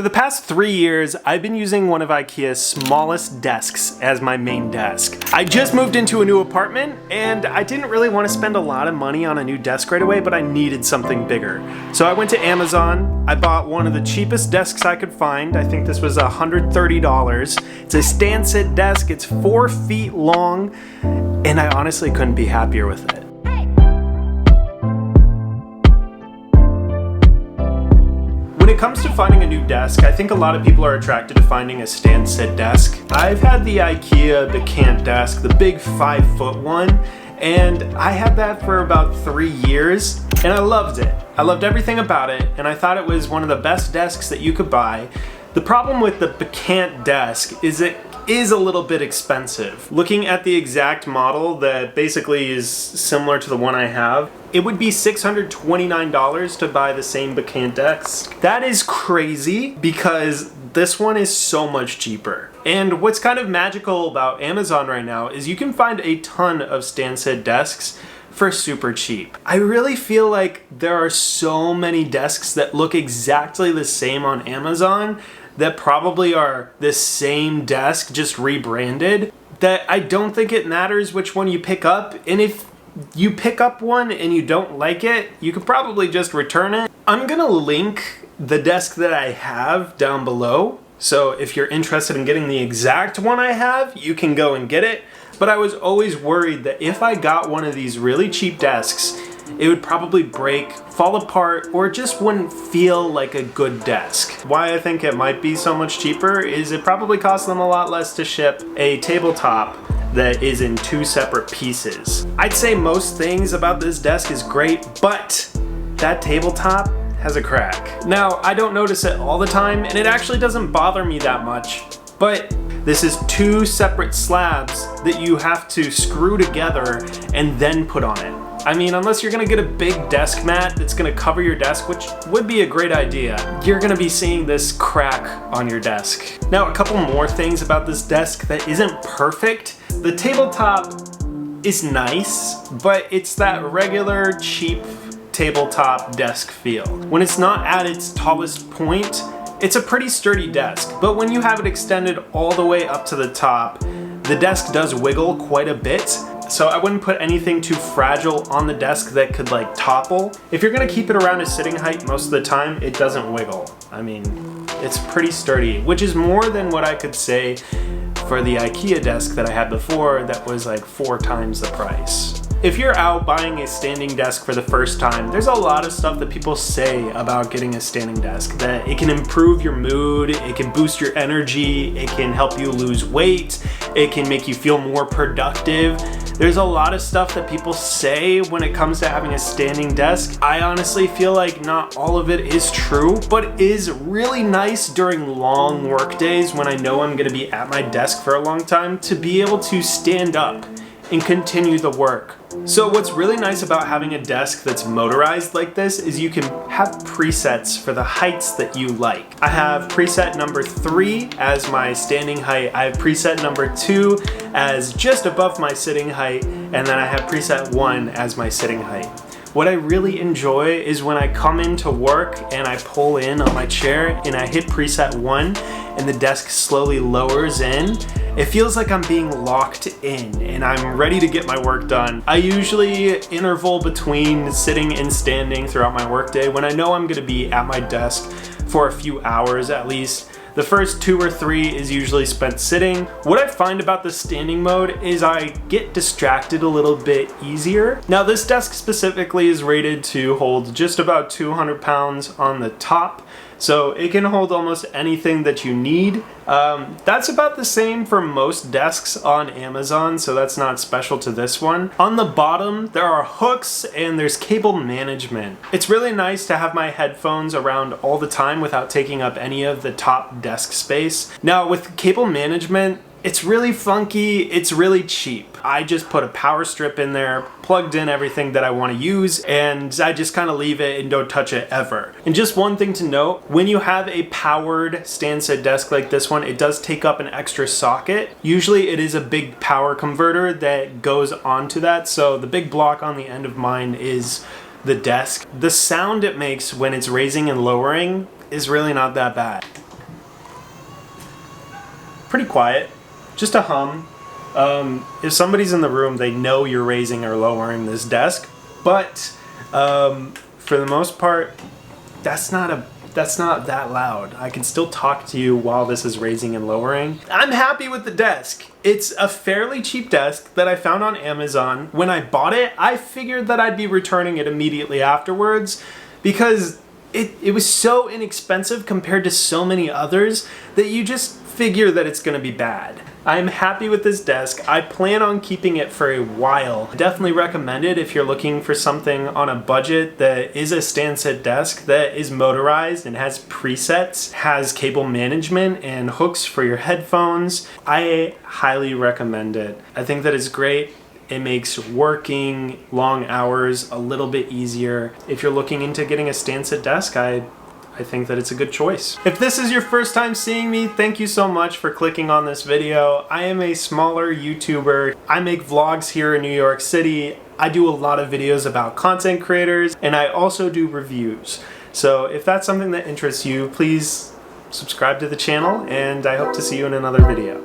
For the past 3 years, I've been using one of IKEA's smallest desks as my main desk. I just moved into a new apartment and I didn't really want to spend a lot of money on a new desk right away, but I needed something bigger. So I went to Amazon, I bought one of the cheapest desks I could find. I think this was $130. It's a stand-sit desk, it's 4 feet long, and I honestly couldn't be happier with it. When it comes to finding a new desk, I think a lot of people are attracted to finding a stand-sit desk. I've had the IKEA Becant desk, the big 5-foot one, and I had that for about 3 years, and I loved it. I loved everything about it, and I thought it was one of the best desks that you could buy. The problem with the Becant desk is it is a little bit expensive. Looking at the exact model that basically is similar to the one I have, it would be $629 to buy the same Becant desk. That is crazy because this one is so much cheaper. And what's kind of magical about Amazon right now is you can find a ton of stand-sit desks for super cheap. I really feel like there are so many desks that look exactly the same on Amazon that probably are the same desk just rebranded, that I don't think it matters which one you pick up. And if you pick up one and you don't like it, you could probably just return it. I'm gonna link the desk that I have down below, so if you're interested in getting the exact one I have, you can go and get it. But I was always worried that if I got one of these really cheap desks, it would probably break, fall apart, or it just wouldn't feel like a good desk. Why I think it might be so much cheaper is it probably costs them a lot less to ship a tabletop that is in 2 separate pieces. I'd say most things about this desk is great, but that tabletop has a crack. Now, I don't notice it all the time, and it actually doesn't bother me that much, but this is 2 separate slabs that you have to screw together and then put on it. I mean, unless you're gonna get a big desk mat that's gonna cover your desk, which would be a great idea, you're gonna be seeing this crack on your desk. Now, a couple more things about this desk that isn't perfect. The tabletop is nice, but it's that regular, cheap tabletop desk feel. When it's not at its tallest point, it's a pretty sturdy desk, but when you have it extended all the way up to the top, the desk does wiggle quite a bit. So I wouldn't put anything too fragile on the desk that could like topple. If you're gonna keep it around a sitting height most of the time, it doesn't wiggle. I mean, it's pretty sturdy, which is more than what I could say for the IKEA desk that I had before that was like 4 times the price. If you're out buying a standing desk for the first time, there's a lot of stuff that people say about getting a standing desk. That it can improve your mood, it can boost your energy, it can help you lose weight, it can make you feel more productive. There's a lot of stuff that people say when it comes to having a standing desk. I honestly feel like not all of it is true, but it is really nice during long work days when I know I'm gonna be at my desk for a long time to be able to stand up and continue the work. So what's really nice about having a desk that's motorized like this is you can have presets for the heights that you like. I have preset number 3 as my standing height, I have preset number 2 as just above my sitting height, and then I have preset 1 as my sitting height. What I really enjoy is when I come into work and I pull in on my chair and I hit preset 1 and the desk slowly lowers in. It feels like I'm being locked in and I'm ready to get my work done. I usually interval between sitting and standing throughout my workday when I know I'm gonna be at my desk for a few hours at least. The first 2 or 3 is usually spent sitting. What I find about the standing mode is I get distracted a little bit easier. Now this desk specifically is rated to hold just about 200 pounds on the top, so it can hold almost anything that you need. That's about the same for most desks on Amazon, so that's not special to this one. On the bottom, there are hooks and there's cable management. It's really nice to have my headphones around all the time without taking up any of the top desk space. Now with cable management, it's really funky, it's really cheap. I just put a power strip in there, plugged in everything that I want to use, and I just kind of leave it and don't touch it ever. And just one thing to note, when you have a powered stand-sit desk like this one, it does take up an extra socket. Usually it is a big power converter that goes onto that, so the big block on the end of mine is the desk. The sound it makes when it's raising and lowering is really not that bad. pretty quiet, just a hum. If somebody's in the room, they know you're raising or lowering this desk, but for the most part, that's not that loud. I can still talk to you while this is raising and lowering. I'm happy with the desk. It's a fairly cheap desk that I found on Amazon. When I bought it, I figured that I'd be returning it immediately afterwards because it was so inexpensive compared to so many others that you just figure that it's gonna be bad. I'm happy with this desk. I plan on keeping it for a while. Definitely recommend it if you're looking for something on a budget that is a stand-set desk that is motorized and has presets, has cable management and hooks for your headphones. I highly recommend it. I think that it's great. It makes working long hours a little bit easier. If you're looking into getting a stand-set desk, I think that it's a good choice. If this is your first time seeing me, thank you so much for clicking on this video. I am a smaller YouTuber. I make vlogs here in New York City. I do a lot of videos about content creators, and I also do reviews. So if that's something that interests you, please subscribe to the channel, and I hope to see you in another video.